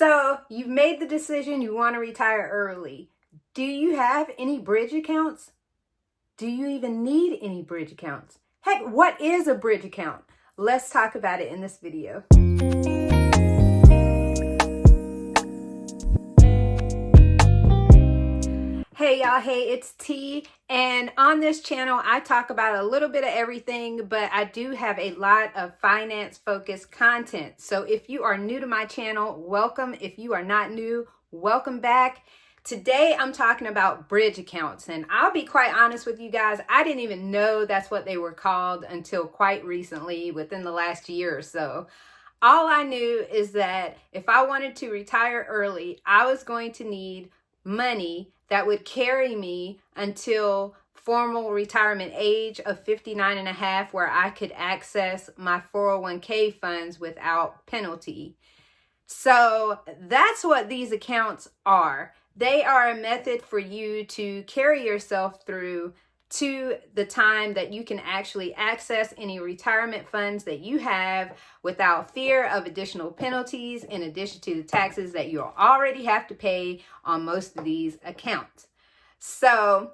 So you've made the decision you want to retire early. Do you have any bridge accounts? Do you even need any bridge accounts? Heck, what is a bridge account? Let's talk about it in this video. Hey y'all, hey, it's T, and on this channel I talk about a little bit of everything, but I do have a lot of finance focused content. So if you are new to my channel, welcome. If you are not new, welcome back. Today I'm talking about bridge accounts, and I'll be quite honest with you guys, I didn't even know that's what they were called until quite recently, within the last year or so. All I knew is that if I wanted to retire early, I was going to need money that would carry me until formal retirement age of 59 and a half, where I could access my 401k funds without penalty. So that's what these accounts are. They are a method for you to carry yourself through to the time that you can actually access any retirement funds that you have without fear of additional penalties, in addition to the taxes that you already have to pay on most of these accounts. So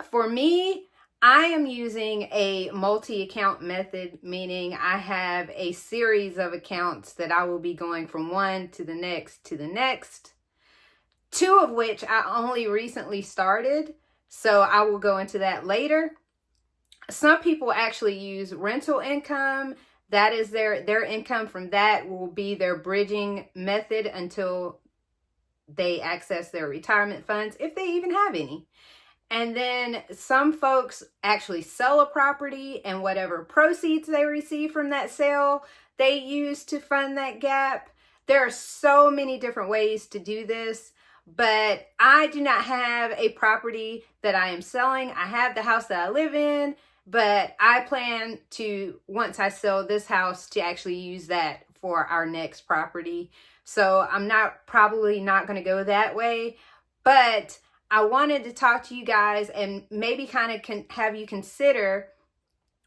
for me, I am using a multi-account method, meaning I have a series of accounts that I will be going from one to the next to the next, two of which I only recently started. So I will go into that later. Some people actually use rental income. That is their income from that will be their bridging method until they access their retirement funds, if they even have any. And then some folks actually sell a property, and whatever proceeds they receive from that sale, they use to fund that gap. There are so many different ways to do this. But I do not have a property that I am selling. I have the house that I live in, but I plan to, once I sell this house, to actually use that for our next property. So I'm probably not going to go that way. But I wanted to talk to you guys and maybe kind of have you consider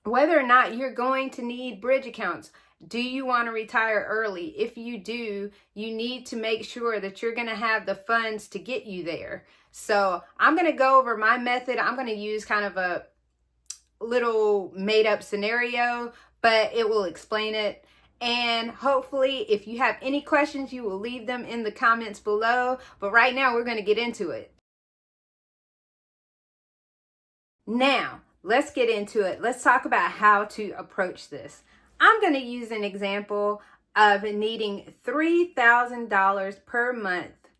whether or not you're going to need bridge accounts. Do you want to retire early? If you do, you need to make sure that you're going to have the funds to get you there. So I'm going to go over my method. I'm going to use kind of a little made up scenario, but it will explain it. And hopefully, if you have any questions, you will leave them in the comments below. But right now, we're going to get into it. Now, let's get into it. Let's talk about how to approach this. I'm going to use an example of needing $3,000 per month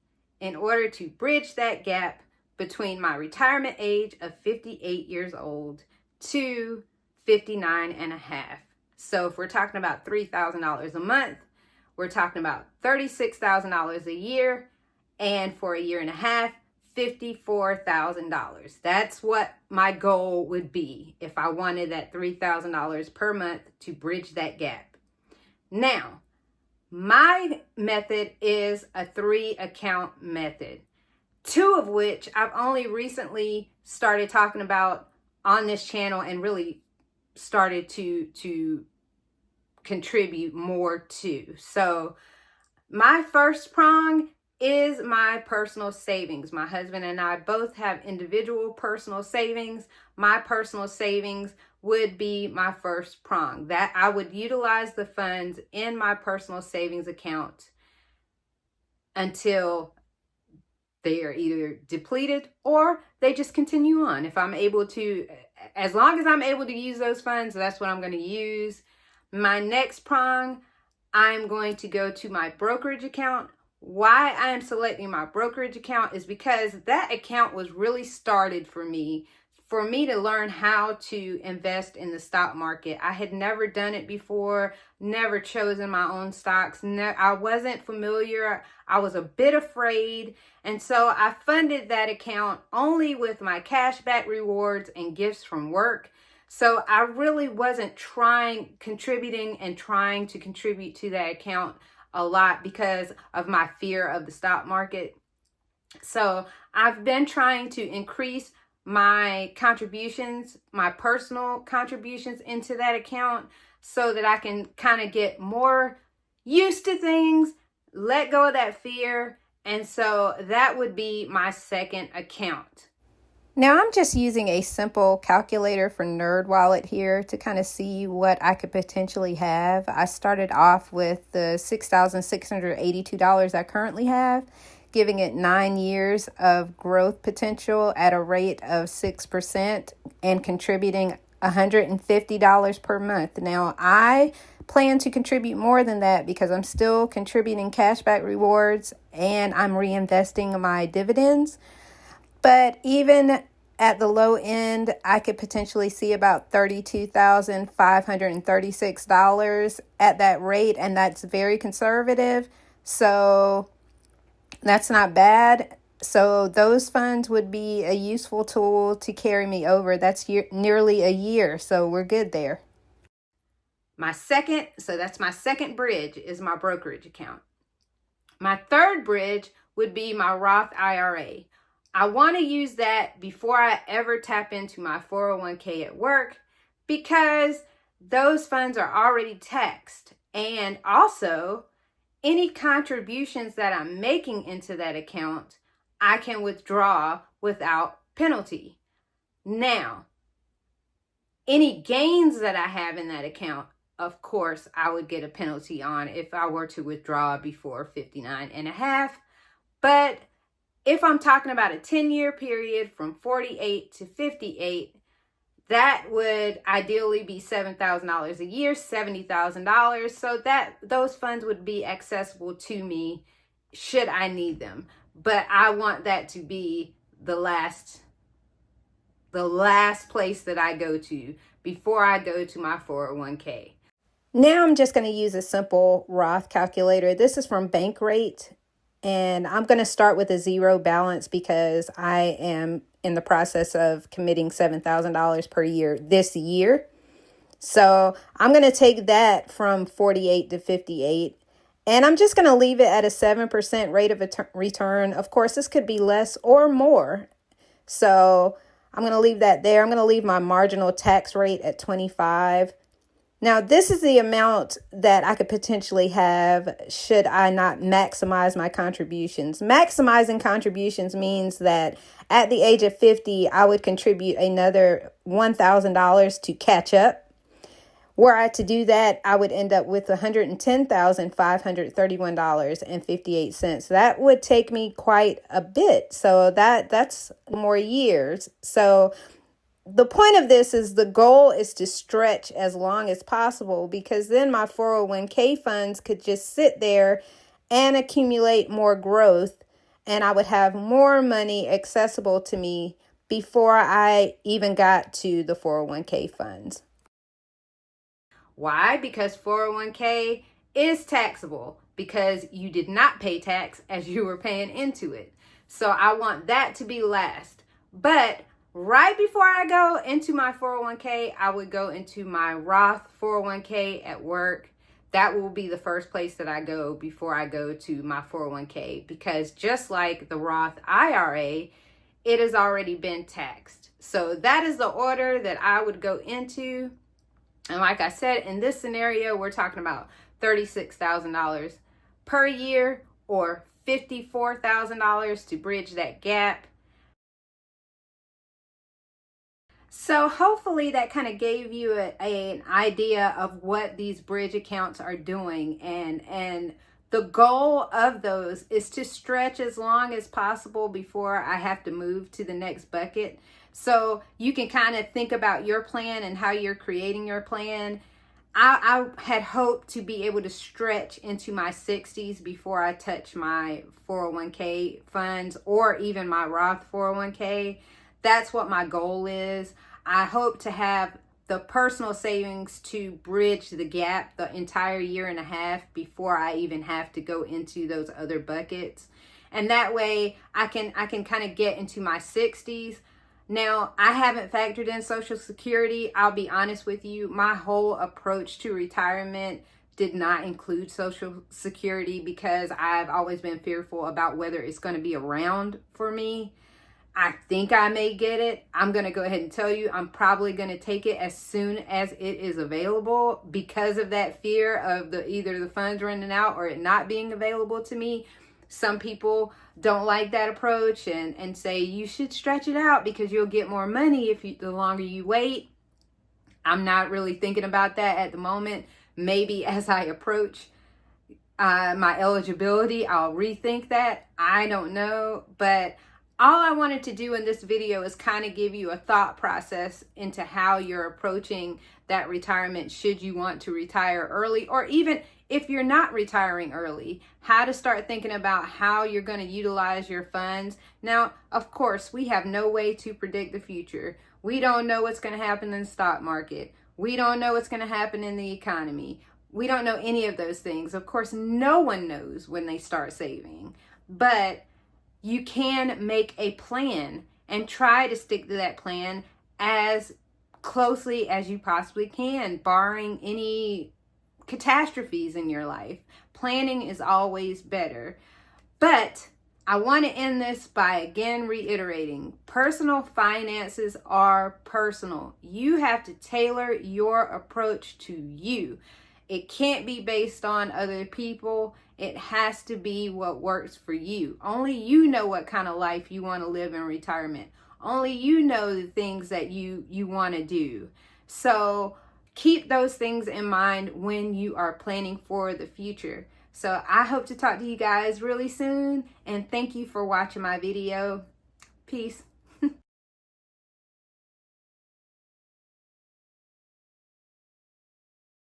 in order to bridge that gap between my retirement age of 58 years old to 59 and a half. So if we're talking about $3,000 a month, we're talking about $36,000 a year, and for a year and a half, $54,000. That's what my goal would be if I wanted that $3,000 per month to bridge that gap. Now, my method is a 3-account method, two of which I've only recently started talking about on this channel and really started to contribute more to. So my first prong is my personal savings. My husband and I both have individual personal savings. My personal savings would be my first prong. That I would utilize the funds in my personal savings account until they are either depleted or they just continue on. If I'm able to, as long as I'm able to use those funds, that's what I'm going to use. My next prong, I'm going to go to my brokerage account. Why I am selecting my brokerage account is because that account was really started for me to learn how to invest in the stock market. I had never done it before, never chosen my own stocks. I wasn't familiar. I was a bit afraid. And so I funded that account only with my cashback rewards and gifts from work. So I really wasn't contributing to contribute to that account a lot because of my fear of the stock market. So I've been trying to increase my contributions, my personal contributions into that account, so that I can kind of get more used to things, let go of that fear. And so that would be my second account. Now I'm just using a simple calculator for NerdWallet here to kind of see what I could potentially have. I started off with the $6,682 I currently have, giving it 9 years of growth potential at a rate of 6% and contributing $150 per month. Now I plan to contribute more than that because I'm still contributing cashback rewards and I'm reinvesting my dividends. But even at the low end, I could potentially see about $32,536 at that rate, and that's very conservative. So that's not bad. So those funds would be a useful tool to carry me over. That's nearly a year, so we're good there. That's my second bridge is my brokerage account. My third bridge would be my Roth IRA. I want to use that before I ever tap into my 401k at work because those funds are already taxed. And also, any contributions that I'm making into that account, I can withdraw without penalty. Now, any gains that I have in that account, of course, I would get a penalty on if I were to withdraw before 59 and a half. But if I'm talking about a 10-year period from 48 to 58, that would ideally be $7,000 a year, $70,000. So that those funds would be accessible to me should I need them. But I want that to be the last place that I go to before I go to my 401k. Now I'm just going to use a simple Roth calculator. This is from Bankrate, and I'm going to start with a zero balance because I am in the process of committing $7,000 per year this year. So I'm going to take that from 48 to 58, and I'm just going to leave it at a 7% rate of return. Of course, this could be less or more. So I'm going to leave that there. I'm going to leave my marginal tax rate at 25. Now, this is the amount that I could potentially have should I not maximize my contributions. Maximizing contributions means that at the age of 50, I would contribute another $1,000 to catch up. Were I to do that, I would end up with $110,531.58. That would take me quite a bit. So that's more years. So the point of this is the goal is to stretch as long as possible because then my 401k funds could just sit there and accumulate more growth and I would have more money accessible to me before I even got to the 401k funds. Why? Because 401k is taxable because you did not pay tax as you were paying into it. So I want that to be last. But right before I go into my 401k, I would go into my Roth 401k at work. That will be the first place that I go before I go to my 401k because just like the Roth IRA, it has already been taxed. So that is the order that I would go into. And like I said, in this scenario, we're talking about $36,000 per year or $54,000 to bridge that gap. So hopefully that kind of gave you an idea of what these bridge accounts are doing. And the goal of those is to stretch as long as possible before I have to move to the next bucket. So you can kind of think about your plan and how you're creating your plan. I had hoped to be able to stretch into my 60s before I touch my 401k funds or even my Roth 401k. That's what my goal is. I hope to have the personal savings to bridge the gap the entire year and a half before I even have to go into those other buckets. And that way I can kind of get into my 60s. Now, I haven't factored in Social Security. I'll be honest with you. My whole approach to retirement did not include Social Security because I've always been fearful about whether it's going to be around for me. I think I may get it. I'm going to go ahead and tell you, I'm probably going to take it as soon as it is available because of that fear of either the funds running out or it not being available to me. Some people don't like that approach and say you should stretch it out because you'll get more money the longer you wait. I'm not really thinking about that at the moment. Maybe as I approach my eligibility, I'll rethink that. I don't know, but all I wanted to do in this video is kind of give you a thought process into how you're approaching that retirement should you want to retire early, or even if you're not retiring early, how to start thinking about how you're going to utilize your funds. Now, of course, we have no way to predict the future. We don't know what's going to happen in the stock market. We don't know what's going to happen in the economy. We don't know any of those things. Of course, no one knows when they start saving, but you can make a plan and try to stick to that plan as closely as you possibly can, barring any catastrophes in your life. Planning is always better. But I want to end this by again reiterating, personal finances are personal. You have to tailor your approach to you. It can't be based on other people. It has to be what works for you. Only you know what kind of life you want to live in retirement. Only you know the things that you want to do. So keep those things in mind when you are planning for the future. So I hope to talk to you guys really soon, and thank you for watching my video. Peace.